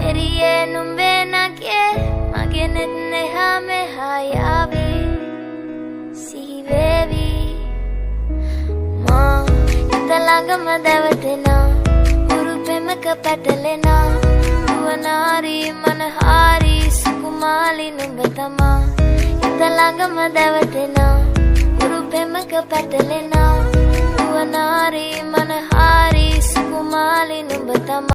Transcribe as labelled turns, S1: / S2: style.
S1: එරියේ නුඹේ නගේ මගේ නෙත් නෙහා මෙහා යාවි සිහි වේවි මා හිත ළඟම දැවටෙනා උරු පෙමක පැටලෙනා නුවනාරි මනහාරි සුකුමාලි නුඹ තමා හිත ළඟම දැවටෙනා උරු පෙමක පැටලෙනා නුවනාරි මනහාරි සුකුමාලි නුඹ තමා